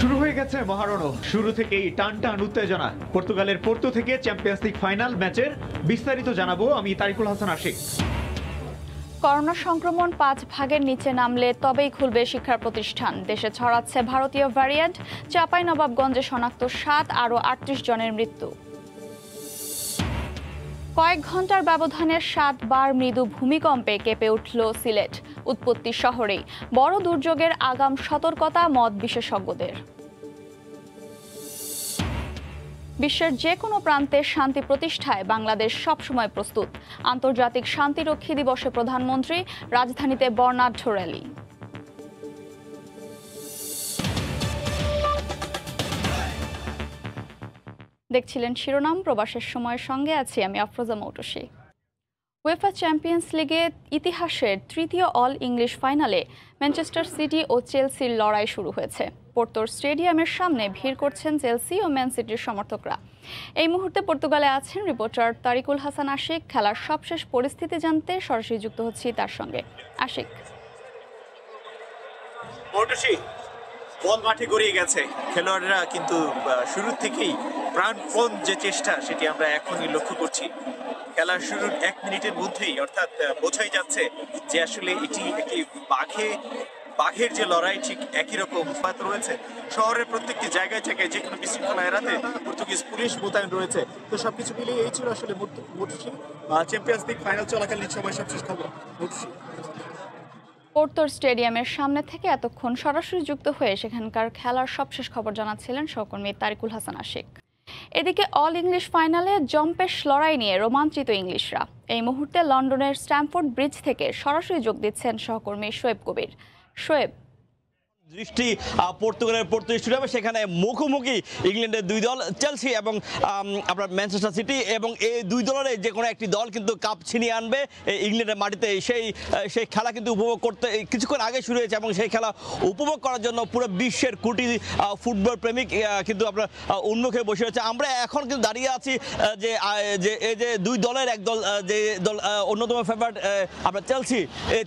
শুরু হয়ে গেছে মহারণও। শুরু থেকেই টান টান উত্তেজনা। পর্তুগালের পোর্তো থেকে চ্যাম্পিয়ন্স লিগ ফাইনাল ম্যাচের বিস্তারিত জানাবো আমি তারিকুল হাসান আশিক। করোনা সংক্রমণ 5 ভাগের নিচে নামলে তবেই খুলবে শিক্ষা প্রতিষ্ঠান। দেশে ছড়াচ্ছে ভারতীয় ভ্যারিয়েন্ট। চাঁপাইনবাবগঞ্জে শনাক্ত 7 আরও 38 জনের মৃত্যু। কয়েক ঘন্টার ব্যবধানে 7 বার মৃদু ভূমিকম্পে কেঁপে উঠল সিলেট। উৎপত্তি শহরেই বড় দুর্যোগের আগাম সতর্কতা মত বিশেষজ্ঞদের। বিশ্বের যে কোনো প্রান্তে শান্তি প্রতিষ্ঠায় বাংলাদেশ সবসময় প্রস্তুত। আন্তর্জাতিক শান্তিরক্ষী দিবসে প্রধানমন্ত্রী, রাজধানীতে বর্ণাঢ্য র্যালি। দেখছিলেন শিরোনাম। প্রবাসের সময়ের সঙ্গে আছি আমি আফরোজা মৌটুসী। উয়েফা চ্যাম্পিয়ন্স লিগে ইতিহাসের তৃতীয় অল ইংলিশ ফাইনালে ম্যানচেস্টার সিটি ও চেলসির লড়াই শুরু হয়েছে। পোর্তোর স্টেডিয়ামের সামনে ভিড় করছেন চেলসি ও ম্যান সিটির সমর্থকরা। এই মুহূর্তে পর্তুগালে আছেন রিপোর্টার তারিকুল হাসান আশিক। খেলার সবশেষ পরিস্থিতি জানতে সরাসরি যুক্ত হচ্ছি তার সঙ্গে। আশিক, বল মাঠে গড়িয়ে গেছে। খেলোয়াড়রা কিন্তু শুরু থেকেই প্রাণপণ যে চেষ্টা সেটি আমরা এখনই লক্ষ্য করছি। খেলার শুরুর 1 মিনিটের মধ্যেই অর্থাৎ বোঝাই যাচ্ছে যে আসলে এটি একটি বাঘের যে লড়াই ঠিক একই রকম রয়েছে। শহরের প্রত্যেকটি জায়গায় জায়গায় যে কোনো বিশৃঙ্খলা এড়াতে পর্তুগিজ পুলিশ মোতায়েন রয়েছে। তো সবকিছু মিলিয়ে এই ছিল আসলে চ্যাম্পিয়ন্স লিগ ফাইনাল চলাকালীন সময় সবশেষ খবর। পোর্তোর স্টেডিয়ামের সামনে থেকে এতক্ষণ সরাসরি যুক্ত হয়ে সেখানকার খেলার সবশেষ খবর জানাচ্ছিলেন সহকর্মী তারিকুল হাসান আশিক। এদিকে অল ইংলিশ ফাইনালে জম্পেশ লড়াই নিয়ে রোমাঞ্চিত ইংলিশরা। এই মুহূর্তে লন্ডনের স্ট্যামফোর্ড ব্রিজ থেকে সরাসরি যোগ দিচ্ছেন সহকর্মী শোয়েব কবির। শোয়েব, দৃষ্টি পর্তুগালের পোর্তো স্টেডিয়ামে, সেখানে মুখোমুখি ইংল্যান্ডের দুই দল, চেলসি এবং আপনার ম্যানচেস্টার সিটি, এবং এই দুই দলের যে কোনো একটি দল কিন্তু কাপ ছিনিয়ে আনবে ইংল্যান্ডের মাটিতে। সেই খেলা কিন্তু উপভোগ করতে কিছুক্ষণ আগে শুরু হয়েছে, এবং সেই খেলা উপভোগ করার জন্য পুরো বিশ্বের কোটি ফুটবল প্রেমিক কিন্তু আপনার উন্মুখে বসে রয়েছে। আমরা এখন কিন্তু দাঁড়িয়ে আছি যে এই যে দুই দলের এক দল, যে দল অন্যতম ফেভারিট আপনার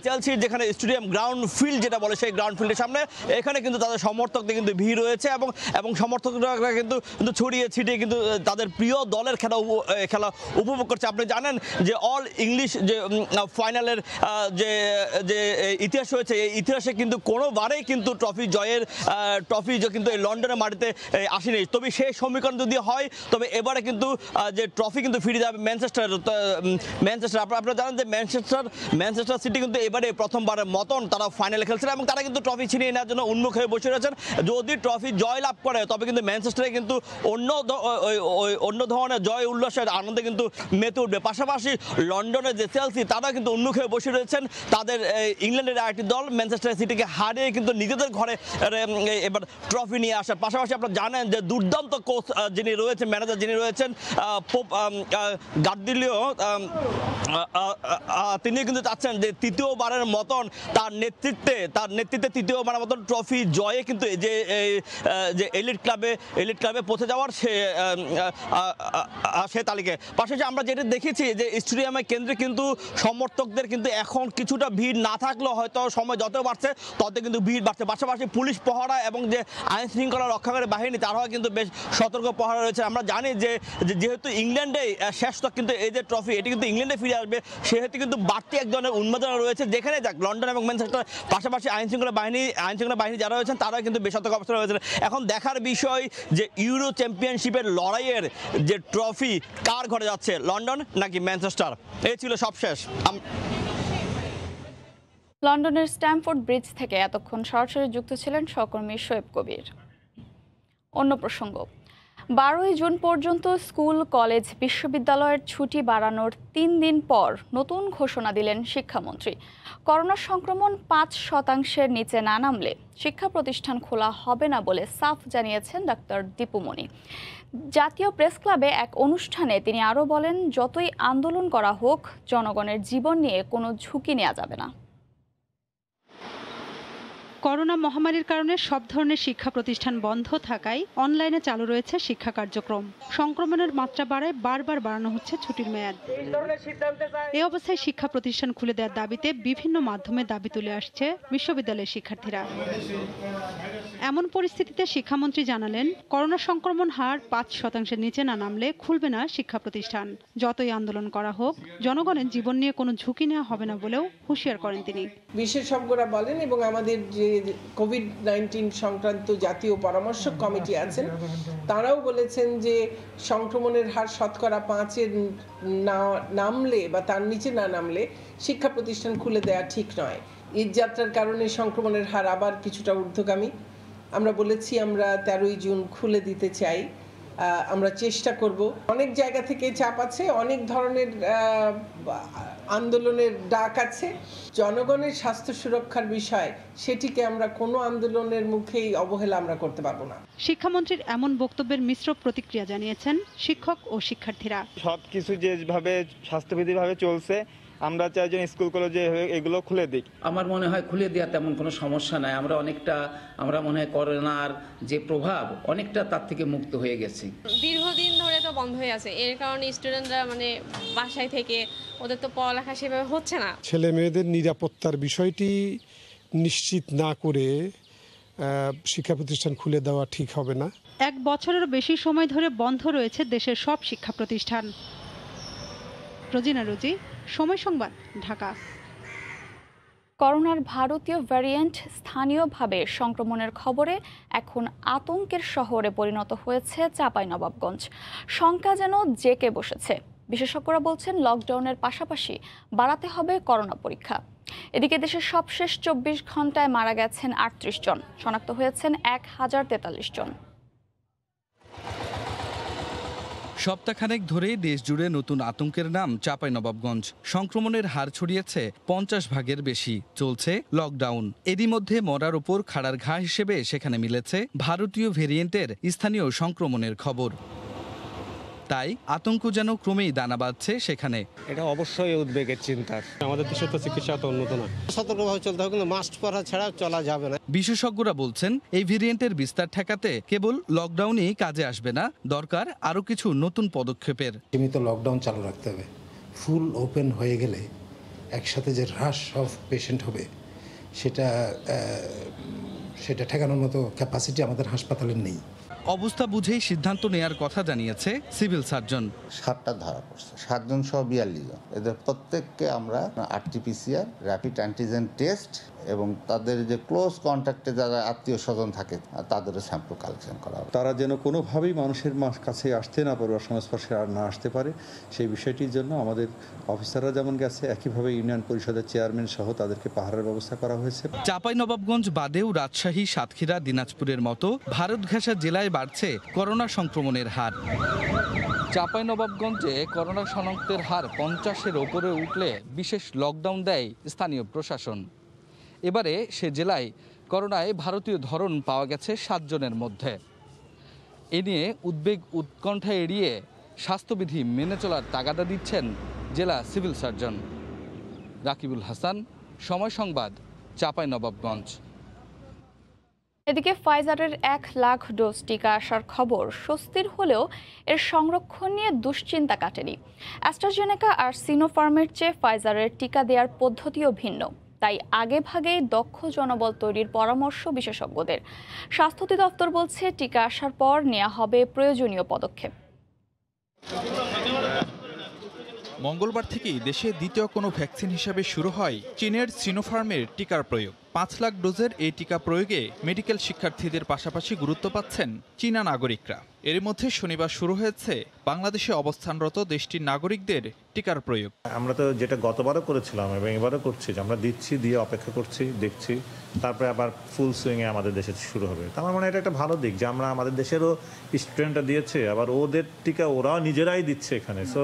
চেলসির যেখানে স্টেডিয়াম গ্রাউন্ড ফিল্ড যেটা বলে, সেই গ্রাউন্ড ফিল্ডের সামনে এখানে কিন্তু তাদের সমর্থকদের কিন্তু ভিড় রয়েছে, এবং সমর্থকরা কিন্তু ছড়িয়ে ছিটিয়ে কিন্তু তাদের প্রিয় দলের খেলা উপভোগ করছে। আপনি জানেন যে অল ইংলিশ যে ফাইনালের যে ইতিহাস রয়েছে, এই ইতিহাসে কিন্তু কোনোবারেই কিন্তু ট্রফি কিন্তু এই লন্ডনের মাটিতে আসেনি। তবে সেই সমীকরণ যদি হয়, তবে এবারে কিন্তু যে ট্রফি কিন্তু ফিরে যাবে ম্যানচেস্টার। আপনারা জানেন যে ম্যানচেস্টার সিটি কিন্তু এবারে প্রথমবারের মতন তারা ফাইনালে খেলছে, এবং তারা কিন্তু ট্রফি ছিনিয়ে নেওয়ার জন্য উন্মুখ হয়ে বসে রয়েছেন। যদি ট্রফি জয় লাভ করে, তবে কিন্তু ম্যানচেস্টারে কিন্তু অন্য ধরনের জয় উল্লাসের আনন্দে কিন্তু মেতে উঠবে। পাশাপাশি লন্ডনের যে চেলসি, তারা কিন্তু উন্মুখ হয়ে বসে রয়েছেন। তাদের ইংল্যান্ডের আরেকটি দল ম্যানচেস্টার সিটিকে হারিয়ে কিন্তু নিজেদের ঘরে এবার ট্রফি নিয়ে আসার পাশাপাশি আপনারা জানেন যে দুর্দান্ত কোচ যিনি রয়েছেন, ম্যানেজার যিনি রয়েছেন পোপ গার্দিওলা, তিনি কিন্তু চাচ্ছেন যে তৃতীয়বারের মতন তার নেতৃত্বে তৃতীয়বারের মতন ট্রফি জয়ে কিন্তু যে এলিট ক্লাবে পৌঁছে যাওয়ার সে তালিকায়। পাশাপাশি আমরা যেটা দেখেছি যে স্টেডিয়ামের কেন্দ্রে কিন্তু সমর্থকদের কিন্তু এখন কিছুটা ভিড় না থাকলেও হয়তো সময় যত বাড়ছে তত কিন্তু ভিড় বাড়ছে। পাশাপাশি পুলিশ পহরা এবং যে আইন শৃঙ্খলা রক্ষাকারী বাহিনী, তারাও কিন্তু বেশ সতর্ক পহরা রয়েছে। আমরা জানি যে যেহেতু ইংল্যান্ডে শেষ তক কিন্তু এই যে ট্রফি, এটি কিন্তু ইংল্যান্ডে ফিরে আসবে, সেহেতু কিন্তু বাড়তি এক ধরনের উন্মাদনা রয়েছে। যেখানে যাক লন্ডন এবং ম্যানচেস্টার, পাশাপাশি আইন শৃঙ্খলা বাহিনী যারা রয়েছেন তারা কিন্তু বেশ সতর্ক অবস্থায় রয়েছেন। এখন দেখার বিষয় যে ইউরো চ্যাম্পিয়নশিপের লড়াইয়ের যে ট্রফি কার ঘরে যাচ্ছে, লন্ডন নাকি ম্যানচেস্টার। এই ছিল সবশেষ। লন্ডনের স্ট্যামফোর্ড ব্রিজ থেকে এতক্ষণ সরাসরি যুক্ত ছিলেন সহকর্মী শোয়েব কবির। অন্য প্রসঙ্গ, 12ই জুন পর্যন্ত স্কুল, কলেজ, বিশ্ববিদ্যালয়ের ছুটি বাড়ানোর 3 দিন পর নতুন ঘোষণা দিলেন শিক্ষামন্ত্রী। করোনা সংক্রমণ 5% নিচে না নামলে শিক্ষা প্রতিষ্ঠান খোলা হবে না বলে সাফ জানিয়েছেন ডাক্তার দীপুমণি। জাতীয় প্রেস ক্লাবে এক অনুষ্ঠানে তিনি আরও বলেন, যতই আন্দোলন করা হোক, জনগণের জীবন নিয়ে কোনো ঝুঁকি নেওয়া যাবে না। করোনা মহামারীর কারণে সব ধরনের শিক্ষা প্রতিষ্ঠান বন্ধ থাকায় অনলাইনে চালু রয়েছে শিক্ষা কার্যক্রম। সংক্রমণের মাত্রা বাড়ায় বারবার বাড়ানো হচ্ছে ছুটির মেয়াদ। এই অবস্থায় শিক্ষা প্রতিষ্ঠান খুলে দেওয়ার দাবিতে বিভিন্ন মাধ্যমে দাবি তুলে আসছে বিশ্ববিদ্যালয়ের শিক্ষার্থীরা। এমন পরিস্থিতিতে শিক্ষামন্ত্রী জানালেন, করোনা সংক্রমণ হার 5% নিচে না নামলে খুলবে না শিক্ষা প্রতিষ্ঠান। যতই আন্দোলন করা হোক, জনগণের জীবন নিয়ে কোনো ঝুঁকি নেওয়া হবে না বলেও হুঁশিয়ার করেন তিনি। বিশেষজ্ঞরা বলেন এবং আমাদের যে কোভিড-19 সংক্রান্ত জাতীয় পরামর্শক কমিটি আছেন তারাও বলেছেন যে সংক্রমণের হার শতকরা 5-এর না নামলে বা তার নিচে না নামলে শিক্ষা প্রতিষ্ঠান খুলে দেওয়া ঠিক নয়। ঈদ যাত্রার কারণে সংক্রমণের হার আবার কিছুটা ঊর্ধ্বগামী। আমরা বলেছি আমরা 13ই জুন খুলে দিতে চাই, আমরা চেষ্টা করব। অনেক জায়গা থেকে চাপ আছে, অনেক ধরনের আন্দোলনের ডাক আছে। জনগণের স্বাস্থ্য সুরক্ষার বিষয় সেটিকে আমরা কোনো আন্দোলনের মুখেই অবহেলা আমরা করতে পারবো না। শিক্ষামন্ত্রীর এমন বক্তব্যের মিশ্র প্রতিক্রিয়া জানিয়েছেন শিক্ষক ও শিক্ষার্থীরা। সবকিছু যেভাবে স্বাস্থ্যবিধিভাবে চলছে, আমরা চাই যে স্কুল কলেজে এগুলো খুলে দিক। আমার মনে হয় খুলে দেওয়া তেমন কোনো সমস্যা নাই। আমরা মনে হয় করোনার যে প্রভাব অনেকটা তার থেকে মুক্ত হয়ে গেছি। দীর্ঘদিন ধরে তো বন্ধ হয়ে আছে, এর কারণে স্টুডেন্টরা বাসায় থেকে ওদের তো পড়ালেখা সেভাবে হচ্ছে না। ছেলে মেয়েদের নিরাপত্তার বিষয়টি নিশ্চিত না করে শিক্ষা প্রতিষ্ঠান খুলে দেওয়া ঠিক হবে না। 1 বছরেরও বেশি সময় ধরে বন্ধ রয়েছে দেশের সব শিক্ষা প্রতিষ্ঠান। রোজিনা রুজি, সময় সংবাদ, ঢাকা। করোনার ভারতীয় ভ্যারিয়েন্ট স্থানীয়ভাবে সংক্রমণের খবরে এখন আতঙ্কের শহরে পরিণত হয়েছে চাঁপাইনবাবগঞ্জ। শঙ্কা যেন জেঁকে বসেছে। বিশেষজ্ঞরা বলছেন লকডাউনের পাশাপাশি বাড়াতে হবে করোনা পরীক্ষা। এদিকে দেশের সবশেষ 24 ঘন্টায় মারা গেছেন 38 জন, শনাক্ত হয়েছেন 1043 জন। সপ্তাহখানেক ধরেই দেশ জুড়ে নতুন আতঙ্কের নাম চাঁপাইনবাবগঞ্জ। সংক্রমণের হার ছড়িয়েছে 50 ভাগের বেশি, চলছে লকডাউন। এরই মধ্যে মরার ওপর খাড়ার ঘা হিসেবে সেখানে মিলেছে ভারতীয় ভেরিয়েন্টের স্থানীয় সংক্রমণের খবর। তাই আতঙ্ক যেন ক্রমেই দানা বাঁধছে সেখানে। এটা অবশ্যই উদ্বেগের চিন্তার। আমাদের দেশে তো চিকিৎসা তো উন্নত না, সতর্কভাবে চলতে হবে, কিন্তু মাস্ক পরা ছাড়া চলা যাবে না। বিশেষজ্ঞরা বলছেন এই ভেরিয়েন্টের বিস্তার ঠেকাতে কেবল লকডাউনই কাজে আসবে না, দরকার আরও কিছু নতুন পদক্ষেপের। সীমিত লকডাউন চালু রাখতে হবে। ফুল ওপেন হয়ে গেলে একসাথে যে হ্রাস অফ পেশেন্ট হবে সেটা ঠেকানোর মতো ক্যাপাসিটি আমাদের হাসপাতালের নেই। অবস্থা বুঝেই সিদ্ধান্ত নেয়ার কথা জানিয়েছে সিভিল সার্জন। 7টা ধরা পড়ছে, 7 জন সহ 42 জন। এদের প্রত্যেককে আমরা RT-PCR, র্যাপিড অ্যান্টিজেন টেস্ট এবং তাদের যে ক্লোজ কন্ট্যাক্টে যারা আত্মীয় স্বজন থাকে তাদেরও স্যাম্পল কালেকশন করা হবে। তারা যেন কোনোভাবেই মানুষের কাছে আসতে না পারে বা সংস্পর্শে আর না আসতে পারে, সেই বিষয়টির জন্য আমাদের অফিসাররা যেমন গেছে, একইভাবে ইউনিয়ন পরিষদের চেয়ারম্যান সহ তাদেরকে পাহারার ব্যবস্থা করা হয়েছে। চাঁপাইনবাবগঞ্জ বাদেও রাজশাহী, সাতক্ষীরা, দিনাজপুরের মতো ভারত ঘেঁষা জেলায় বাড়ছে করোনা সংক্রমণের হার। চাঁপাইনবাবগঞ্জে করোনা শনাক্তের হার 50-এর ওপরে উঠলে বিশেষ লকডাউন দেয় স্থানীয় প্রশাসন। এবারে সে জেলায় করোনায় ভারতীয় ধরন পাওয়া গেছে 7 জনের মধ্যে। এ নিয়ে উদ্বেগ উৎকণ্ঠা এড়িয়ে স্বাস্থ্যবিধি মেনে চলার তাগাদা দিচ্ছেন জেলা সিভিল সার্জন। রাকিবুল হাসান, সময় সংবাদ, চাঁপাইনবাবগঞ্জ। এদিকে ফাইজারের 1 লাখ ডোজ টিকা আসার খবর স্বস্তির হলেও এর সংরক্ষণ নিয়ে দুশ্চিন্তা কাটেনি। অ্যাস্ট্রাজেনেকা আর সিনোফার্মের চেয়ে ফাইজারের টিকা দেওয়ার পদ্ধতিও ভিন্ন, তাই আগে ভাগেই দক্ষ জনবল তৈরির পরামর্শ বিশেষজ্ঞদের। স্বাস্থ্য অধিদপ্তর বলছে টিকা আসার পর নেওয়া হবে প্রয়োজনীয় পদক্ষেপ। মঙ্গলবার থেকেই দেশে দ্বিতীয় কোনো ভ্যাকসিন হিসেবে শুরু হয় চীনের সিনোফার্মের টিকার প্রয়োগ। 5 লাখ ডোজের এই টিকা প্রয়োগে মেডিকেল শিক্ষার্থীদের পাশাপাশি গুরুত্ব পাচ্ছেন চীনা নাগরিকরা। এর মধ্যে শনিবার শুরু হয়েছে বাংলাদেশে অবস্থানরত দেশটির নাগরিকদের টিকার প্রয়োগ। আমরা তো যেটা গতবারও করেছিলাম এবং এবারও করছি, যে আমরা দিচ্ছি, দিয়ে অপেক্ষা করছি, দেখছি, তারপরে আবার ফুল সুইংয়ে আমাদের দেশে শুরু হবে। তো আমার মনে হয় এটা একটা ভালো দিক যে আমরা আমাদের দেশেরও স্টুডেন্টরা দিয়েছে, আবার ওদের টিকা ওরাও নিজেরাই দিচ্ছে এখানে। সো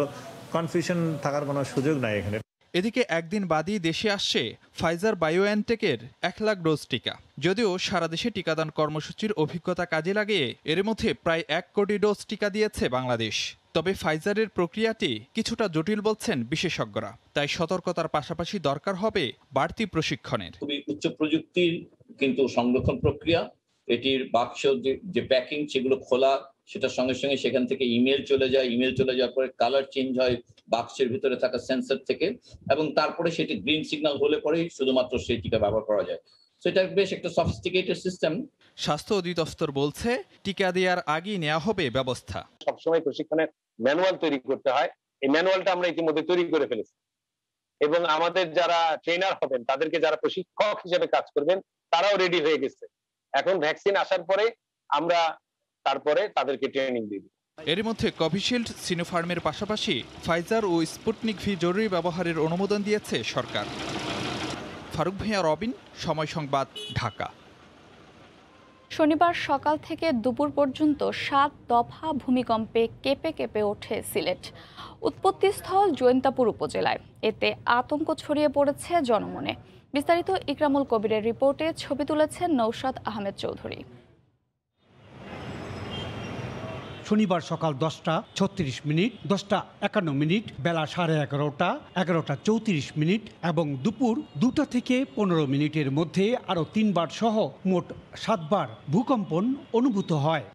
কনফিউশন থাকার কোনো সুযোগ নাই এখানে। এদিকে একদিন বাদই দেশে আসছে ফাইজার বায়োএনটেকের 1 লাখ ডোজ টিকা। যদিও সারা দেশে টিকাদান কর্মসূচির অভিজ্ঞতা কাজে লাগিয়ে এর মধ্যে প্রায় 1 কোটি ডোজ টিকা দিয়েছে বাংলাদেশ। তবে ফাইজারের প্রক্রিয়াটি কিছুটা জটিল বলছেন বিশেষজ্ঞরা, তাই সতর্কতার পাশাপাশি দরকার হবে বাড়তি প্রশিক্ষণের। খুবই উচ্চ প্রযুক্তির কিন্তু সংরক্ষণ প্রক্রিয়া, এটির বাক্স যে প্যাকিং সেগুলো খোলা, সেটার সঙ্গে সঙ্গে সেখান থেকে ইমেল চলে যায়, ইমেল চলে যাওয়ার পরে কালার চেঞ্জ হয় বাক্সের ভিতরে থাকা সেন্সর থেকে, এবং তারপরে সেটি গ্রিন সিগন্যাল হলে পরেই শুধুমাত্র সেই টিকা ব্যবহার করা যায়। সো এটা বেশ একটা সফিস্টিকেটেড সিস্টেম। স্বাস্থ্য অধিদপ্তর বলছে টিকা দেওয়ার আগেই নেওয়া হবে ব্যবস্থা। সবসময় প্রশিক্ষণের ম্যানুয়াল তৈরি করতে হয়, এই ম্যানুয়ালটা আমরা ইতিমধ্যে তৈরি করে ফেলেছি এবং আমাদের যারা ট্রেনার হবেন তাদেরকে যারা প্রশিক্ষক হিসেবে কাজ করবেন তারাও রেডি হয়ে গেছে। এখন ভ্যাকসিন আসার পরে আমরা তারপরে তাদেরকে ট্রেনিং দিব। এর মধ্যে কোভিশিল্ড, সিনোফার্মের পাশাপাশি ফাইজার ও স্পুটনিক ভি জরুরি ব্যবহারের অনুমোদন দিয়েছে সরকার। ফারুক ভূঁইয়া, রবিন, সময় সংবাদ, ঢাকা। শনিবার সকাল থেকে দুপুর পর্যন্ত 7 দফা ভূমিকম্পে কেঁপে কেঁপে ওঠে সিলেট। উৎপত্তিস্থল জৈন্তাপুর উপজেলায়। এতে আতঙ্ক ছড়িয়ে পড়েছে জনমনে। বিস্তারিত ইকরামুল কবিরের রিপোর্টে ছবি তুলেছেন নৌশাদ আহমেদ চৌধুরী। শনিবার সকাল 10টা 36 মিনিট, 10টা 51 মিনিট, বেলা 11:30টা, 11টা 34 মিনিট এবং দুপুর 2টা থেকে 15 মিনিটের মধ্যে আরও 3বার সহ মোট 7বার ভূকম্পন অনুভূত হয়।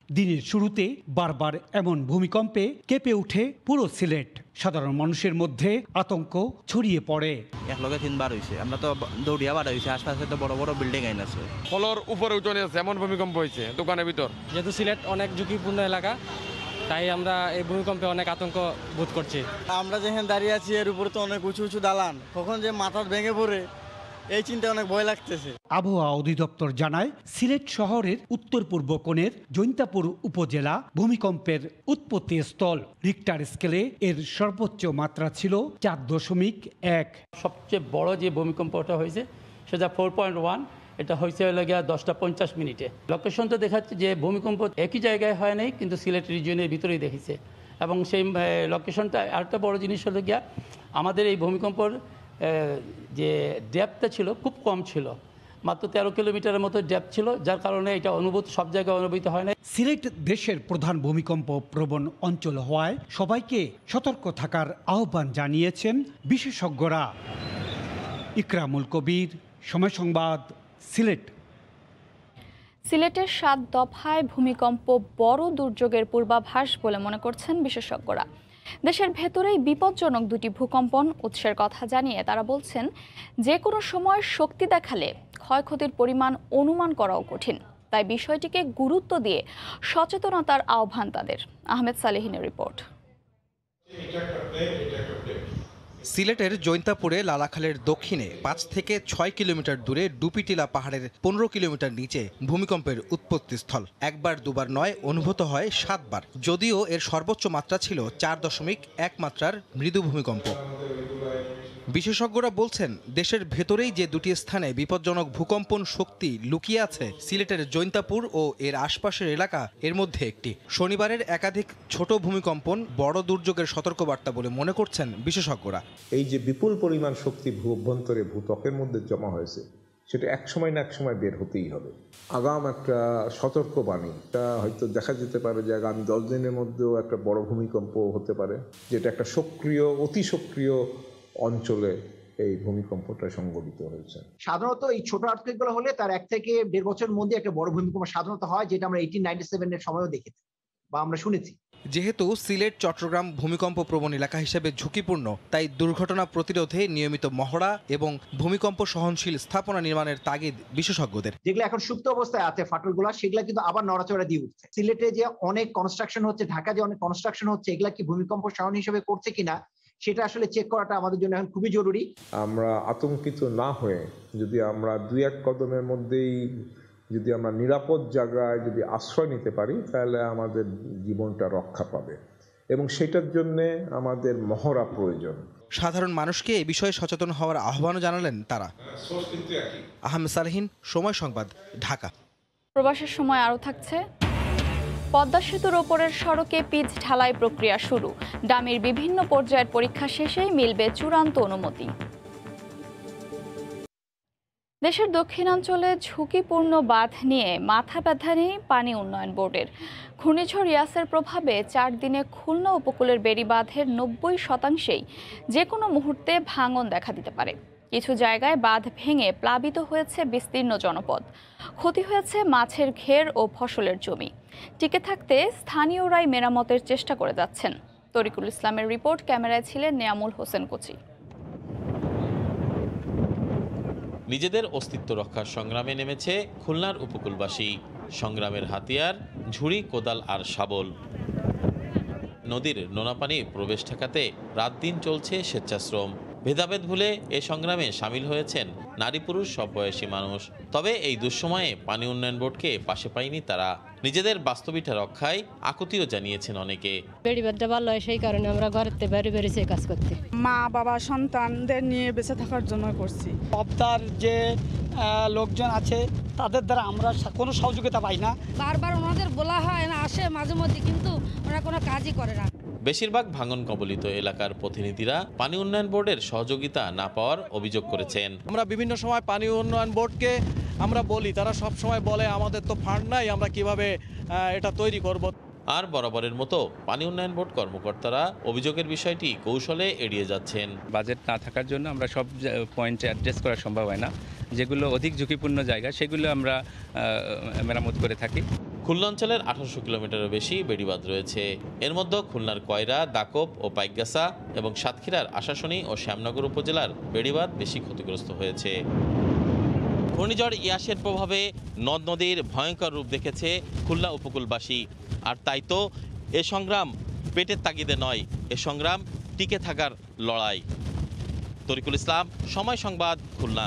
দিনের শুরুতে বারবার এমন ভূমিকম্পে কেঁপে ওঠে পুরো সিলেট। সাধারণ মানুষের মধ্যে আতঙ্ক ছড়িয়ে পড়ে। এক লগে 3বার হয়েছে, আমরা তো দৌড়িয়া বাড়া হয়েছে, আশপাশে তো বড় বড় বিল্ডিং আইন আছে। ফলোর উপরে উঠে আছে, এমন ভূমিকম্প হয়েছে দোকানের ভিতর। যেহেতু সিলেট অনেক ঝুঁকিপূর্ণ এলাকা, তাই আমরা এই ভূমিকম্পে অনেক আতঙ্ক বোধ করছি। আমরা যেখানে দাঁড়িয়ে আছি এর উপরে তো অনেক উঁচু উঁচু দালান, কখন যে মাথা ভেঙে পড়ে এই চিন্তা অনেক ভয় লাগতেছে। আবহাওয়া অধিদপ্তর জানায়, সিলেট শহরের উত্তর পূর্ব কোণের জৈন্তাপুর উপজেলা ভূমিকম্পের উৎপত্তি স্থল। রিক্টার স্কেলে এর সর্বোচ্চ মাত্রা ছিল 4.1। সবচেয়ে বড় যে ভূমিকম্পটা হয়েছে সেটা 4.1, এটা হয়েছে 10টা 50 মিনিটে। লোকেশনটা দেখাচ্ছে যে ভূমিকম্প একই জায়গায় হয় নাই, কিন্তু সিলেট রিজিয়নের ভিতরেই দেখেছে। এবং সেই লোকেশনটা আরেকটা বড় জিনিস হলো গিয়া, আমাদের এই ভূমিকম্পর যে ডেপথটা ছিল খুব কম ছিল, মাত্র 13 কিলোমিটারের মতো ডেপথ ছিল, যার কারণে এটা সব জায়গায় অনুভূত হয় না। সিলেট দেশের প্রধান ভূমিকম্প প্রবণ অঞ্চল হওয়ায় সবাইকে সতর্ক থাকার আহ্বান জানিয়েছেন বিশেষজ্ঞরা। ইকরামুল কবির, সময় সংবাদ, সিলেট। সিলেটের 7 দফায় ভূমিকম্প বড় দুর্যোগের পূর্বাভাস বলে মনে করছেন বিশেষজ্ঞরা। দেশের ভেতরেই বিপজ্জনক 2টি ভূকম্পন উৎসের কথা জানিয়ে তারা বলছেন, যে কোনো সময় শক্তি দেখালে ক্ষয়ক্ষতির পরিমাণ অনুমান করাও কঠিন। তাই বিষয়টিকে গুরুত্ব দিয়ে সচেতনতার আহ্বান তাদের। আহমেদ সালেহিনের রিপোর্ট। সিলেটের জৈন্তাপুরে লালাখালের দক্ষিণে 5 থেকে 6 কিলোমিটার দূরে ডুপিটিলা পাহাড়ের 15 কিলোমিটার নিচে ভূমিকম্পের উৎপত্তিস্থল। একবার দুবার নয়, অনুভূত হয় 7বার। যদিও এর সর্বোচ্চ মাত্রা ছিল 4.1 মাত্রার মৃদু ভূমিকম্প। বিশেষজ্ঞরা বলছেন, দেশের ভেতরেই যে 2টি স্থানে বিপজ্জনক ভূকম্পন শক্তি লুকিয়ে আছে, সিলেটের জৈন্তাপুর ও এর আশপাশের এলাকা এর মধ্যে একটি। শনিবারের একাধিক ছোট ভূমিকম্পন বড় দুর্যোগের সতর্কবার্তা বলে মনে করছেন বিশেষজ্ঞরা। এই যে বিপুল পরিমাণ শক্তি অভ্যন্তরে ভূত্বকের মধ্যে জমা হয়েছে, সেটা এক সময় না এক সময় বের হতেই হবে। আগাম একটা সতর্কবাণী, এটা হয়তো দেখা যেতে পারে যে আগামী 10 দিনের মধ্যেও একটা বড় ভূমিকম্প হতে পারে, যেটা একটা সক্রিয়, অতি সক্রিয় অঞ্চলে এই ভূমিকম্পটা সংঘটিত হয়েছে। সাধারণত এই ছোট আর্থকুয়েকগুলো হলে তার 1 থেকে 1.5 বছরের মধ্যে একটা বড় ভূমিকম্প সাধারণত হয়, যেটা আমরা 1897 এর সময়ও দেখেছি বা আমরা শুনেছি। যেহেতু সিলেট চট্টগ্রাম ভূমিকম্প প্রবণ এলাকা হিসেবে ঝুঁকিপূর্ণ, তাই দুর্ঘটনা প্রতিরোধে নিয়মিত মহড়া এবং ভূমিকম্প সহনশীল স্থাপনা নির্মাণের তাগিদ বিশেষজ্ঞদের। যেগুলো এখন সুপ্ত অবস্থায় আছে ফাটলগুলো, সেগুলো কিন্তু আবার নড়াচড়া দিয়ে উঠছে। সিলেটে যে অনেক কনস্ট্রাকশন হচ্ছে, ঢাকা যে অনেক কনস্ট্রাকশন হচ্ছে, এগুলা কি ভূমিকম্প সহন হিসেবে করছে কিনা সেটা আসলে চেক করাটা আমাদের জন্য এখন খুবই জরুরি। আমরা আতঙ্কিত না হয়ে যদি আমরা 2-1 কদমের মধ্যেই যদি আমরা নিরাপদ জায়গায় যদি আশ্রয় নিতে পারি, তাহলে আমাদের জীবনটা রক্ষা পাবে এবং সেটার জন্য আমাদের মহড়া প্রয়োজন। সাধারণ মানুষকে এ বিষয়ে সচেতন হওয়ার আহ্বানও জানালেন তারা। আহমেদ সালেহিন, সময় সংবাদ, ঢাকা। প্রবাসের সময় আরও থাকছে, পদ্মা সেতুর ওপরের সড়কে পিচ ঢালাই প্রক্রিয়া শুরু। ডামির বিভিন্ন পর্যায়ের পরীক্ষা শেষেই মিলবে চূড়ান্ত অনুমতি। দেশের দক্ষিণাঞ্চলে ঝুঁকিপূর্ণ বাঁধ নিয়ে মাথা ব্যথা নেই পানি উন্নয়ন বোর্ডের। ঘূর্ণিঝড় ইয়াসের প্রভাবে 4 দিনে খুলনা উপকূলের বেড়িবাঁধের 90%ই যে কোনো মুহূর্তে ভাঙন দেখা দিতে পারে। কিছু জায়গায় বাঁধ ভেঙে প্লাবিত হয়েছে বিস্তীর্ণ জনপদ। ক্ষতি হয়েছে মাছের ঘের ও ফসলের জমি। টিকে থাকতে স্থানীয়রাই মেরামতের চেষ্টা করে যাচ্ছেন। তরিকুল ইসলামের রিপোর্ট, ক্যামেরায় ছিলেন নেয়ামুল হোসেন কোচি। নিজেদের অস্তিত্ব রক্ষার সংগ্রামে নেমেছে খুলনার উপকূলবাসী। সংগ্রামের হাতিয়ার ঝুড়ি, কোদাল আর শাবল। নদীর নোনা পানি প্রবেশ ঠেকাতে রাত দিন চলছে স্বেচ্ছাশ্রম। ভেদাভেদ ভুলে এ সংগ্রামে সামিল হয়েছেন নারী পুরুষ সব বয়সী মানুষ। তবে এই দুঃসময়ে পানি উন্নয়ন বোর্ডকে পাশে পায়নি তারা। নিজেদের বাস্তবিটা রক্ষায় আকুতিও জানিয়েছেন অনেকে। বেড়িবাদটা ভালো হয়, সেই কারণে আমরা ঘরের বাইরে বেরিয়েছি কাজ করতে। মা বাবা সন্তানদের নিয়ে বেঁচে থাকার জন্য করছি। পদ্মার যে লোকজন আছে তাদের দ্বারা আমরা কোনো সহযোগিতা পাই না। বারবার ওনাদের বলা হয় না, আসে মাঝে মধ্যে, কিন্তু ওরা কোনো কাজই করে না। বেশিরভাগ ভাঙন কবলিত এলাকার প্রতিনিধিরা পানি উন্নয়ন বোর্ডের সহযোগিতা না পাওয়ার অভিযোগ করেছেন। আমরা বিভিন্ন সময় পানি উন্নয়ন বোর্ডকে আমরা বলি, তারা সব সময় বলে আমাদের তো ফান্ড নাই, আমরা কিভাবে এটা তৈরি করব। আর বরাবরের মতো পানি উন্নয়ন বোর্ড কর্মকর্তারা অভিযোগের বিষয়টি কৌশলে এড়িয়ে যাচ্ছেন। বাজেট না থাকার জন্য আমরা সব পয়েন্টে অ্যাড্রেস করা সম্ভব হয় না। যেগুলো অধিক ঝুঁকিপূর্ণ জায়গা সেগুলো আমরা মেরামত করে থাকি। খুলনা অঞ্চলের 1800 কিলোমিটারের বেশি বেড়িবাঁধ রয়েছে। এর মধ্যে খুলনার কয়রা, দাকব ও পাইকগাছা এবং সাতক্ষীরার আশাশুনি ও শ্যামনগর উপজেলার বেড়িবাঁধ বেশি ক্ষতিগ্রস্ত হয়েছে। ঘূর্ণিঝড় ইয়াসের প্রভাবে নদ নদীর ভয়ঙ্কর রূপ দেখেছে খুলনা উপকূলবাসী। আর তাই তো এ সংগ্রাম পেটের তাগিদে নয়, এ সংগ্রাম টিকে থাকার লড়াই। তরিকুল ইসলাম, সময় সংবাদ, খুলনা।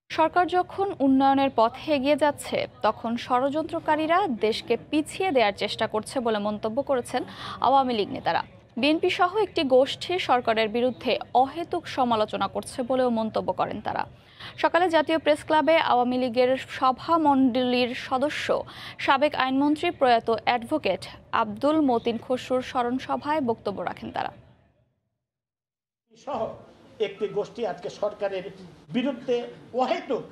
সরকার যখন উন্নয়নের পথে এগিয়ে যাচ্ছে, তখন ষড়যন্ত্রকারীরা দেশকে পিছিয়ে দেওয়ার চেষ্টা করছে বলে মন্তব্য করেছেন আওয়ামী লীগ নেতারা। বিএনপি সহ একটি গোষ্ঠী সরকারের বিরুদ্ধে অহেতুক সমালোচনা করছে বলেও মন্তব্য করেন তারা। সকালে জাতীয় প্রেস ক্লাবে আওয়ামী লীগের সভামণ্ডলীর সদস্য সাবেক আইনমন্ত্রী প্রয়াত অ্যাডভোকেট আব্দুল মতিন খসরুর স্মরণ সভায় বক্তব্য রাখেন তারা। একটি গোষ্ঠী আজকে সরকারের বিরুদ্ধে অহেতুক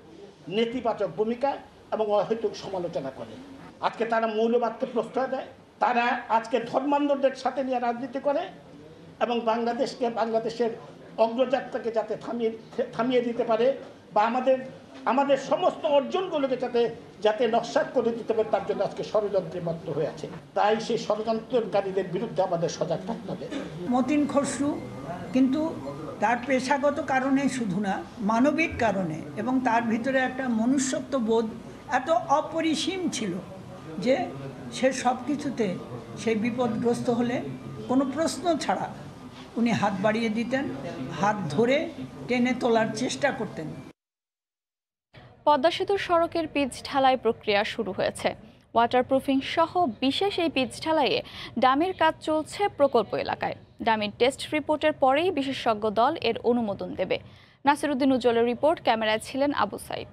নেতিবাচক ভূমিকা এবং অহেতুক সমালোচনা করে। আজকে তারা মৌলবাদকে প্রশ্রয় দেয়, তারা আজকে ধর্মান্ধদের সাথে নিয়ে রাজনীতি করে এবং বাংলাদেশের অগ্রযাত্রাকে যাতে থামিয়ে দিতে পারে বা আমাদের সমস্ত অর্জনগুলোকে যাতে নস্যাৎ করে দিতে পারে, তার জন্য আজকে ষড়যন্ত্রে মত্ত হয়ে আছে। তাই সেই ষড়যন্ত্রকারীদের বিরুদ্ধে আমাদের সজাগ থাকতে হবে। মতিন খসরু কিন্তু তার পেশাগত কারণে শুধু না, মানবিক কারণে এবং তার ভিতরে একটা মনুষ্যত্ব বোধ এত অপরিসীম ছিল যে সে সব কিছুতে সেই বিপদগ্রস্ত হলে কোনো প্রশ্ন ছাড়া উনি হাত বাড়িয়ে দিতেন, হাত ধরে টেনে তোলার চেষ্টা করতেন। পদ্মা সেতুর সড়কের পিচ ঢালাই প্রক্রিয়া শুরু হয়েছে। ওয়াটারপ্রুফিং সহ বিশেষ এই পিচ ঢালাইয়ে ডামির কাজ চলছে প্রকল্প এলাকায়। ডামির টেস্ট রিপোর্টের পরেই বিশেষজ্ঞ দল এর অনুমোদন দেবে। নাসিরউদ্দিন উজ্জ্বলের রিপোর্ট, ক্যামেরায় ছিলেন আবু সাইদ।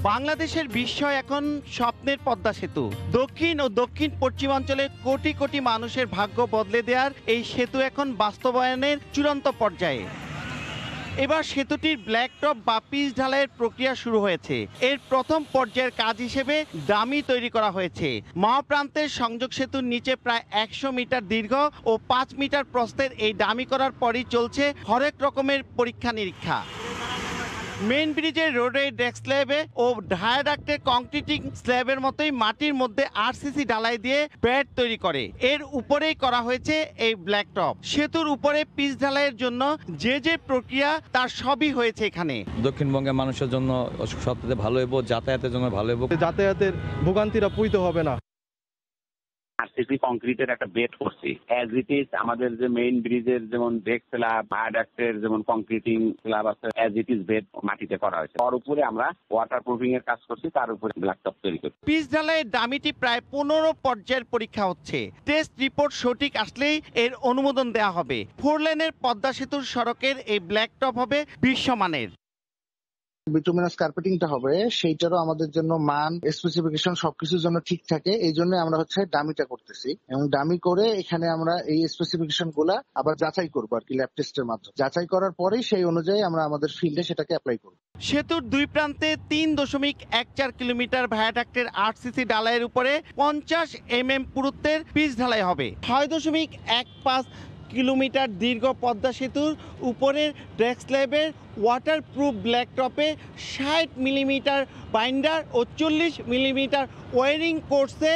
বাংলাদেশের বিস্ময় এখন স্বপ্নের পদ্মা সেতু। দক্ষিণ ও দক্ষিণ পশ্চিমাঞ্চলে কোটি কোটি মানুষের ভাগ্য বদলে দেওয়ার এই সেতু এখন বাস্তবায়নের চূড়ান্ত পর্যায়ে। এবার সেতুটির ব্ল্যাক টপ বা পিচ ঢালাইয়ের প্রক্রিয়া শুরু হয়েছে। এর প্রথম পর্যায়ের কাজ হিসেবে ডামি তৈরি করা হয়েছে। মহাপ্রান্তের সংযোগ সেতুর নিচে প্রায় 100 মিটার দীর্ঘ ও 5 মিটার প্রস্থের এই ডামি করার পরই চলছে হরেক রকমের পরীক্ষা নিরীক্ষা। মেইন ব্রিজের রোডের ডেক স্ল্যাবে ও ভায়াডাক্টের কংক্রিটিং স্ল্যাবের মতোই মাটির মধ্যে আরসিসি ঢালাই দিয়ে ব্যাট তৈরি করে এর উপরেই করা হয়েছে এই ব্ল্যাক টপ। সেতুর উপরে পিচ ঢালাইয়ের জন্য যে প্রক্রিয়া তার সবই হয়েছে এখানে। দক্ষিণবঙ্গের মানুষের জন্য সবথেকে ভালো হইব, যাতায়াতের জন্য ভালো হইব, যাতায়াতের ভোগান্তিরা পুইতে হবে না। আরসিসি কংক্রিটের একটা বেড করছি অ্যাজ ইট ইজ। আমাদের যে মেইন ব্রিজের যেমন ডেক স্ল্যাব, ভায়াডাক্টের যেমন কংক্রিটিং স্ল্যাব আছে, অ্যাজ ইট ইজ বেড মাটিতে করা হয়েছে। তার উপরে আমরা ওয়াটারপ্রুফিং এর কাজ করছি, তার উপরে ব্ল্যাক টপ তৈরি করছি। পিচ ঢালাইয়ের ডামিটি প্রায় 15 পর্যায়ের পরীক্ষা হচ্ছে। টেস্ট রিপোর্ট সঠিক আসলেই এর অনুমোদন দেওয়া হবে। 4 লেনের পদ্মা সেতুর সড়কের এই ব্ল্যাক টপ হবে বিশ্বমানের। বিটুমিনাস কার্পেটিংটা হবে, সেইটারও আমাদের জন্য মান স্পেসিফিকেশন সবকিছুর জন্য ঠিক থাকে। এই জন্য আমরা ডামিটা করতেছি এবং ডামি করে এখানে আমরা এই স্পেসিফিকেশন গুলা আবার যাচাই করবো আর কি ল্যাব টেস্টের মাধ্যমে। যাচাই করার পরেই সেই অনুযায়ী আমরা আমাদের ফিল্ডে সেটাকে অ্যাপ্লাই করব। সেতুর দুই প্রান্তে 3.14 কিলোমিটার ভায়াডাক্টের আরসিসি ঢালাইয়ের উপরে 50 mm পুরুত্বের পিচ ঢালাই হবে। 6.15 কিলোমিটার দীর্ঘ পদ্মা সেতুর উপরের ডেক স্ল্যাবের ওয়াটারপ্রুফ ব্ল্যাক টপে 60 মিলিমিটার বাইন্ডার ও 40 মিলিমিটার ওয়ারিং কোর্সে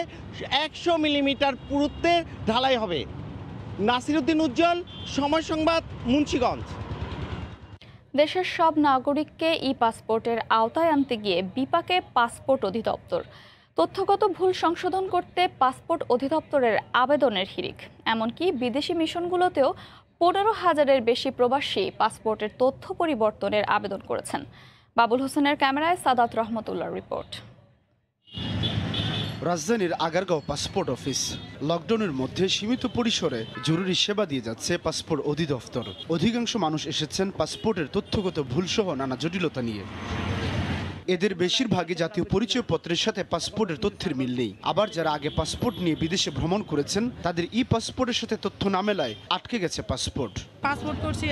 100 মিলিমিটার পুরুত্বের ঢালাই হবে। নাসিরউদ্দিন উজ্জ্বল, সময় সংবাদ, মুন্সিগঞ্জ। দেশের সব নাগরিককে ই পাসপোর্টের আওতায় আনতে গিয়ে বিপাকে পাসপোর্ট অধিদপ্তর। তথ্যগত ভুল সংশোধন করতে পাসপোর্ট অধিদপ্তরের আবেদনের হিড়িক। এমনকি বিদেশি মিশনগুলোতেও 15,000-এর বেশি প্রবাসী পাসপোর্টের তথ্য পরিবর্তনের আবেদন করেছেন। বাবুল হোসেনের ক্যামেরায় সাদাত রহমতুল্লাহর রিপোর্ট। রাজধানীর আগারগাঁও পাসপোর্ট অফিস। লকডাউনের মধ্যে সীমিত পরিসরে জরুরি সেবা দিয়ে যাচ্ছে পাসপোর্ট অধিদপ্তর। অধিকাংশ মানুষ এসেছেন পাসপোর্টের তথ্যগত ভুলসহ নানা জটিলতা নিয়ে। এদের বেশিরভাগই জাতীয় পরিচয়পত্রের সাথে পাসপোর্টের তথ্যের মিল নেই। আবার যারা আগে পাসপোর্ট নিয়ে বিদেশে ভ্রমণ করেছেন তাদের ই পাসপোর্টের সাথে তথ্য না মেলায় আটকে গেছে পাসপোর্ট। পাসপোর্ট করছি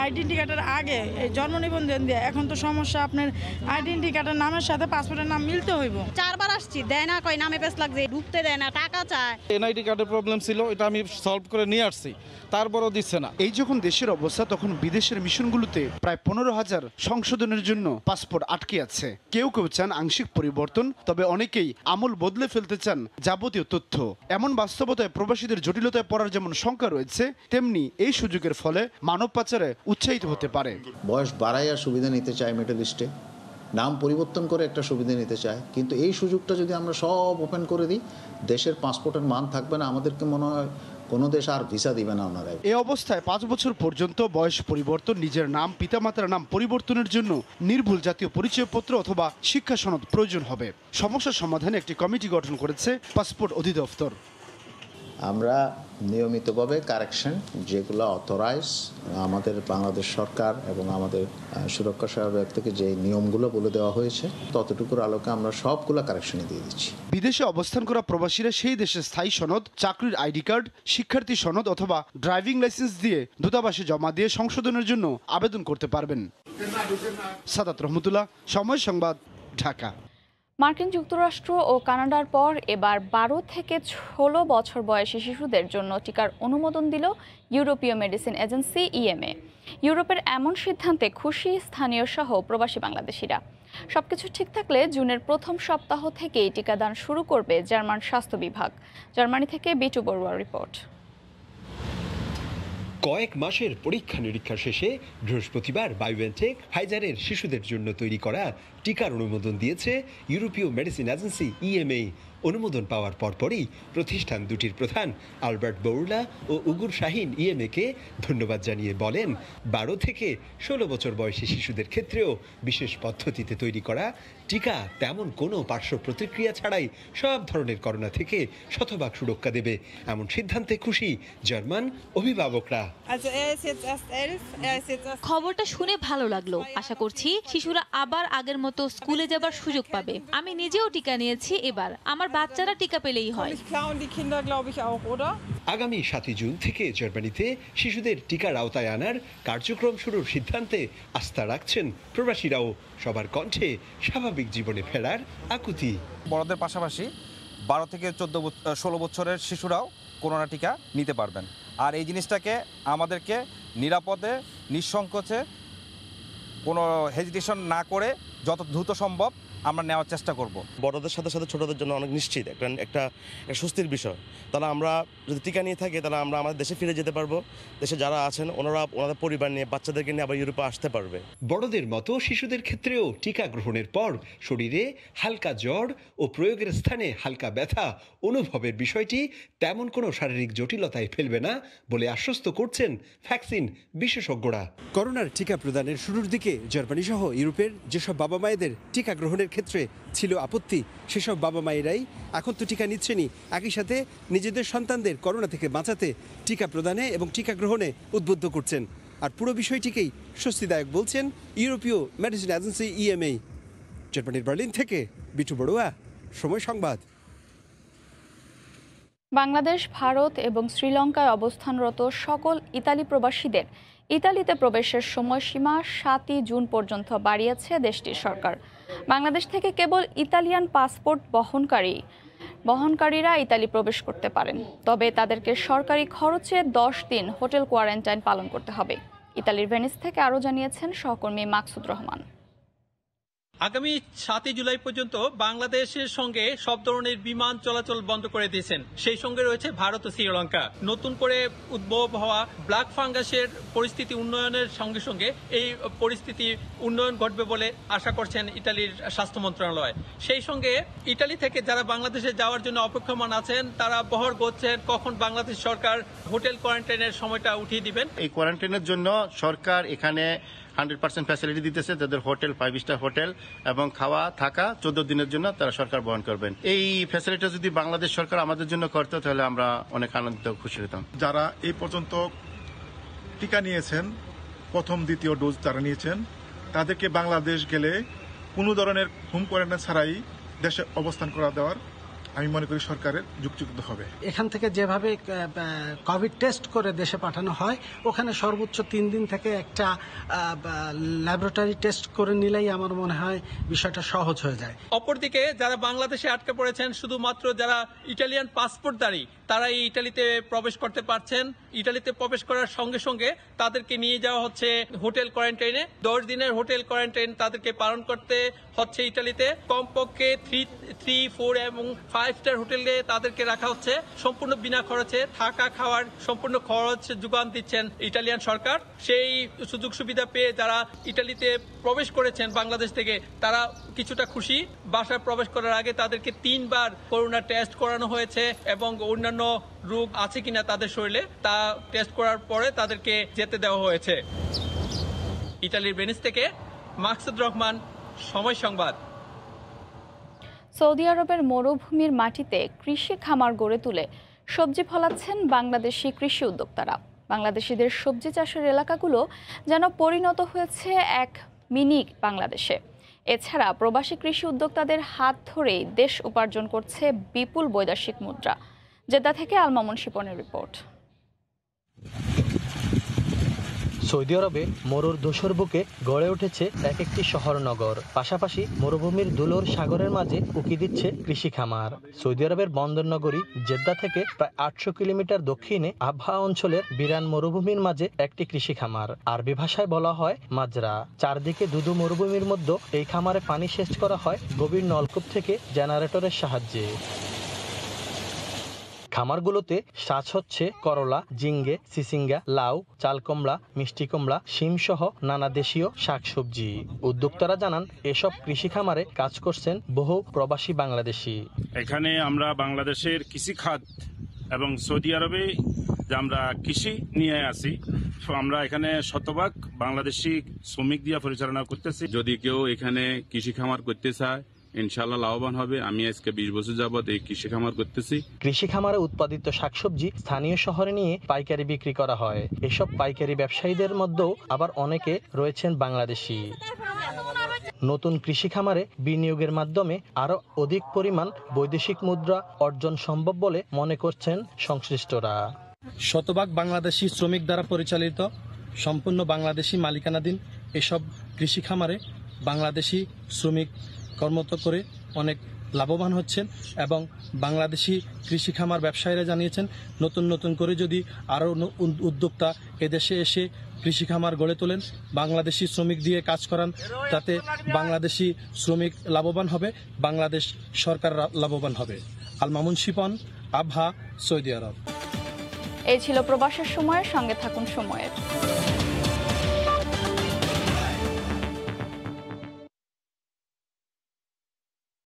আইডেন্টি কার্ডের আগে জন্ম নিবন্ধন দিয়ে, এখন তো সমস্যা আপনার আইডেন্টি কার্ডের নামের সাথে পাসপোর্টের নাম মিলতে হইব। 4 বার আসছি, দেয় না, কয় নামে পেছ লাগছে, ঢুকতে দেয় না, টাকা চায়। এনআইডি কার্ডের প্রবলেম ছিল, এটা আমি সলভ করে নিয়ে আসছি, তারপরও দিচ্ছে না। এই যখন দেশের অবস্থা, তখন বিদেশের মিশনগুলোতে প্রায় 15,000 সংশোধনের জন্য পাসপোর্ট আটকে আছে। কেউ কেউ চান আংশিক পরিবর্তন, তবে অনেকেই আমূল বদলে ফেলতে চান যাবতীয় তথ্য। এমন বাস্তবতায় প্রবাসীদের জটিলতায় পড়ার যেমন শঙ্কা রয়েছে, তেমনি এই সুযোগের ফলে মানব পাচারে উৎসাহিত হতে পারে। বয়স বাড়াইয়া সুবিধা নিতে চায়, মিডল ইস্টে নাম পরিবর্তন করে একটা সুবিধা নিতে চায়, কিন্তু এই সুযোগটা যদি আমরা সব ওপেন করে দিই, দেশের পাসপোর্টের মান থাকবে না। আমাদেরকে মনে হয় কোনো দেশ আর ভিসা দিবে না ওনারা। এই অবস্থায় 5 বছর পর্যন্ত বয়স পরিবর্তন, নিজের নাম, পিতামাতার নাম পরিবর্তনের জন্য নির্ভুল জাতীয় পরিচয়পত্র অথবা শিক্ষা সনদ প্রয়োজন হবে। সমস্যা সমাধানে একটি কমিটি গঠন করেছে পাসপোর্ট অধিদপ্তর। আমরা নিয়মিতভাবে কারেকশন যেগুলো অথরাইজ আমাদের বাংলাদেশ সরকার এবং আমাদের সুরক্ষা সহায়ক থেকে যে নিয়মগুলো বলে দেওয়া হয়েছে, ততটুকুর আলোকে আমরা সবগুলো কারেকশনে দিয়ে দিচ্ছি। বিদেশে অবস্থান করা প্রবাসীরা সেই দেশের স্থায়ী সনদ, চাকরির আইডি কার্ড, শিক্ষার্থী সনদ অথবা ড্রাইভিং লাইসেন্স দিয়ে দূতাবাসে জমা দিয়ে সংশোধনের জন্য আবেদন করতে পারবেন। সাদাত রহমতুল্লাহ, সময় সংবাদ, ঢাকা। মার্কিন যুক্তরাষ্ট্র ও কানাডার পর এবার 12 থেকে 16 বছর বয়সী শিশুদের জন্য টিকার অনুমোদন দিল ইউরোপীয় মেডিসিন এজেন্সি ইএমএ। ইউরোপের এমন সিদ্ধান্তে খুশি স্থানীয় সহ প্রবাসী বাংলাদেশিরা। সবকিছু ঠিক থাকলে জুনের প্রথম সপ্তাহ থেকেই টিকাদান শুরু করবে জার্মান স্বাস্থ্য বিভাগ। জার্মানি থেকে বিটু বড়ুয়ার রিপোর্ট। কয়েক মাসের পরীক্ষা নিরীক্ষা শেষে বৃহস্পতিবার বায়োএনটেক ফাইজারের শিশুদের জন্য তৈরি করা টিকার অনুমোদন দিয়েছে ইউরোপীয় মেডিসিন এজেন্সি ইএমএ। অনুমোদন পাওয়ার পরপরই প্রতিষ্ঠান দুটির প্রধান আলবার্ট বৌরলা ও উগুর শাহিন ইএমএকে ধন্যবাদ জানিয়ে বলেন, 12 থেকে 16 বছর বয়সী শিশুদের ক্ষেত্রেও বিশেষ পদ্ধতিতে তৈরি করা টিকা তেমন কোনো পার্শ্ব প্রতিক্রিয়া ছাড়াই সব ধরনের করোনা থেকে শতভাগ সুরক্ষা দেবে। এমন সিদ্ধান্তে খুশি জার্মান অভিভাবকরা। খবরটা শুনে ভালো লাগলো। আশা করছি শিশুরা আবার আগের মতো স্কুলে যাবার সুযোগ পাবে। আমি নিজেও টিকা নিয়েছি, এবার আমার বাচ্চারা টিকা পেলেই হয়। আগামী 7 জুন থেকে জার্মানিতে শিশুদের টিকার আওতায় আনার কার্যক্রম শুরুর সিদ্ধান্তে আস্থা রাখছেন প্রবাসীরাও। সবার কণ্ঠে স্বাভাবিক জীবনে ফেরার আকুতি। বড়দের পাশাপাশি 12 থেকে 16 বছরের শিশুরাও করোনা টিকা নিতে পারবেন। আর এই জিনিসটাকে আমাদেরকে নিরাপদে, নিঃসংকোচে, কোনো হেজিটেশন না করে যত দ্রুত সম্ভব আমরা নেওয়ার চেষ্টা করব। বড়দের সাথে সাথে ছোটদের জন্য অনেক নিশ্চিত একটা স্বস্তির বিষয়। তাহলে আমরা যদি টিকা নিয়ে থাকি, তাহলে আমরা আমাদের দেশে ফিরে যেতে পারবো। দেশে যারা আছেন ওনারা ওনাদের পরিবার নিয়ে, বাচ্চাদেরকে নিয়ে আবার ইউরোপে আসতে পারবে। বড়দের মতো শিশুদের ক্ষেত্রেও টিকা গ্রহণের পর শরীরে হালকা জ্বর ও প্রয়োগের স্থানে হালকা ব্যথা অনুভবের বিষয়টি তেমন কোনো শারীরিক জটিলতায় ফেলবে না বলে আশ্বস্ত করছেন ভ্যাকসিন বিশেষজ্ঞরা। করোনার টিকা প্রদানের শুরুর দিকে জার্মানি সহ ইউরোপের যেসব বাবা মায়েদের টিকা গ্রহণের ক্ষেত্রে ছিল আপত্তি, সেসব বাবা মায়েরাই এখন তো টিকা নিচ্ছেনই। একই সাথে নিজেদের সন্তানদের করোনা থেকে বাঁচাতে টিকা প্রদানে এবং টিকা গ্রহণে উদ্বুদ্ধ করছেন। আর পুরো বিষয়টিকেই স্বস্তিদায়ক বলছেন ইউরোপীয় মেডিসিন এজেন্সি ইএমএ। জার্মানির বার্লিন থেকে বিটু বড়ুয়া, সময় সংবাদ। বাংলাদেশ, ভারত এবং শ্রীলঙ্কায় অবস্থানরত সকল ইতালি প্রবাসীদের ইতালিতে প্রবেশের সময়সীমা 7 জুন পর্যন্ত বাড়িয়েছে দেশটির সরকার। বাংলাদেশ থেকে কেবল ইতালিয়ান পাসপোর্ট বহনকারীরা ইতালি প্রবেশ করতে পারেন। তবে তাদেরকে সরকারি খরচে 10 দিন হোটেল কোয়ারেন্টাইন পালন করতে হবে। ইতালির ভেনিস থেকে আরও জানিয়েছেন সহকর্মী মাকসুদ রহমান। আগামী 7 জুলাই পর্যন্ত বাংলাদেশের সঙ্গে সব ধরনের বিমান চলাচল বন্ধ করে দিয়েছেন। সেই সঙ্গে রয়েছে ভারত ও শ্রীলঙ্কা। নতুন করে উদ্ভব হওয়া ব্ল্যাক ফাঙ্গাসের পরিস্থিতি উন্নয়নের সঙ্গে সঙ্গে এই পরিস্থিতি উন্নয়ন ঘটবে বলে আশা করছেন ইতালির স্বাস্থ্য মন্ত্রণালয়। সেই সঙ্গে ইতালি থেকে যারা বাংলাদেশে যাওয়ার জন্য অপেক্ষমান আছেন তারা বহর করছেন কখন বাংলাদেশ সরকার হোটেল কোয়ারেন্টাইনের সময়টা উঠিয়ে দিবেন। এই কোয়ারেন্টাইনের জন্য সরকার এখানে 100% ফ্যাসিলিটি দিতেছে। তাদের হোটেল 5 স্টার হোটেল এবং খাওয়া থাকা 14 দিনের জন্য তারা সরকার বহন করবেন। এই ফ্যাসিলিটি যদি বাংলাদেশ সরকার আমাদের জন্য করতো তাহলে আমরা অনেক আনন্দিত খুশি হতাম। যারা এই পর্যন্ত টিকা নিয়েছেন, প্রথম দ্বিতীয় ডোজ যারা নিয়েছেন, তাদেরকে বাংলাদেশ গেলে কোনো ধরনের হোম কোয়ারেন্টাইন ছাড়াই দেশে অবস্থান করা দেওয়ার আমি মনে করি সরকারের যুক্তিযুক্ত হবে। এখান থেকে যেভাবে কোভিড টেস্ট করে দেশে পাঠানো হয়, ওখানে সর্বোচ্চ 3 দিন থেকে একটা ল্যাবরেটরি টেস্ট করে নিলেই আমার মনে হয় বিষয়টা সহজ হয়ে যায়। অপরদিকে যারা বাংলাদেশে আটকে পড়েছেন, শুধুমাত্র যারা ইটালিয়ান পাসপোর্টধারী তারা এই ইটালিতে প্রবেশ করতে পারছেন। ইটালিতে প্রবেশ করার সঙ্গে সঙ্গে তাদেরকে নিয়ে যাওয়া হচ্ছে হোটেল কোয়ারেন্টাইনে। 10 দিনের হোটেল কোয়ারেন্টাইন তাদেরকে পালন করতে হচ্ছে ইটালিতে। কমপক্ষে 3, 4 এবং 5 স্টার হোটেলে তাদেরকে রাখা হচ্ছে। সম্পূর্ণ বিনা খরচে থাকা খাওয়ার সম্পূর্ণ খরচ যোগান দিচ্ছেন ইটালিয়ান সরকার। সেই সুযোগ সুবিধা পেয়ে যারা ইটালিতে প্রবেশ করেছেন বাংলাদেশ থেকে তারা কিছুটা খুশি। বাসায় প্রবেশ করার আগে তাদেরকে 3 বার করোনা টেস্ট করানো হয়েছে এবং অন্যান্য রোগ আছে কিনা তাদের শরীরে তা টেস্ট করার পরে তাদেরকে যেতে দেওয়া হয়েছে। ইতালির ভেনিস থেকে মাকসুদ রহমান, সময় সংবাদ। সৌদি আরবের মরুভূমির মাটিতে কৃষি খামার গড়ে তুলে সবজি ফলাচ্ছেন বাংলাদেশি কৃষি উদ্যোক্তারা। বাংলাদেশিদের সবজি চাষের এলাকাগুলো যেন পরিণত হয়েছে এক মিনি বাংলাদেশে। এছাড়া প্রবাসী কৃষি উদ্যোক্তাদের হাত ধরেই দেশ উপার্জন করছে বিপুল বৈদেশিক মুদ্রা। জেদ্দা থেকে আল মামুন শিপনের রিপোর্ট। সৌদি আরবে মরুর ধূসর বুকে গড়ে উঠেছে এক একটি শহর নগর। পাশাপাশি মরুভূমির দুলোর সাগরের মাঝে উকি দিচ্ছে কৃষি খামার। সৌদি আরবের বন্দর নগরী জেদ্দা থেকে প্রায় 800 কিলোমিটার দক্ষিণে আবহা অঞ্চলের বিরান মরুভূমির মাঝে একটি কৃষি খামার। আরবি ভাষায় বলা হয় মাজরা। চারদিকে দুদু মরুভূমির মধ্যে এই খামারে পানি সেচ করা হয় গভীর নলকূপ থেকে জেনারেটরের সাহায্যে। খামারগুলোতে চাষ হচ্ছে করলা, জিঙ্গে, সিসিঙ্গা, লাউ, চাল কুমড়া, মিষ্টি কুমড়া, শিম সহ নানা দেশীয় শাকসবজি। উদ্যোক্তারা জানান এসব কৃষি খামারে কাজ করছেন বহু প্রবাসী বাংলাদেশি। এখানে আমরা বাংলাদেশের কৃষি খাত এবং সৌদি আরবে যে আমরা কৃষি নিয়ে আসি, আমরা এখানে শতভাগ বাংলাদেশি শ্রমিক দিয়ে পরিচালনা করতেছি। যদি কেউ এখানে কৃষি খামার করতে চায় ইনশাআল্লাহ লাভবান হবে। আমি আজকে 20 বছর যাবত এই কৃষি খামার করতেছি। কৃষি খামারে উৎপাদিত শাকসবজি স্থানীয় শহরে নিয়ে পাইকারি বিক্রি করা হয়। এসব পাইকারি ব্যবসায়ীদের মধ্যেও আবার অনেকে রয়েছেন বাংলাদেশি। নতুন কৃষি খামারে বিনিয়োগের মাধ্যমে আরো অধিক পরিমাণ বৈদেশিক মুদ্রা অর্জন সম্ভব বলে মনে করছেন সংশ্লিষ্টরা। শতভাগ বাংলাদেশি শ্রমিক দ্বারা পরিচালিত, সম্পূর্ণ বাংলাদেশি মালিকানাধীন এসব কৃষি খামারে বাংলাদেশি শ্রমিক কর্মরত করে অনেক লাভবান হচ্ছেন এবং বাংলাদেশি কৃষি খামার ব্যবসায়ীরা জানিয়েছেন নতুন নতুন করে যদি আরও উদ্যোক্তা এদেশে এসে কৃষি খামার গড়ে তোলেন, বাংলাদেশি শ্রমিক দিয়ে কাজ করান, তাতে বাংলাদেশি শ্রমিক লাভবান হবে, বাংলাদেশ সরকার লাভবান হবে। আল মামুন শিপন, আবহা, সৌদি আরব। এই ছিল প্রবাসের সময়ের সঙ্গে থাকুন সময়ের।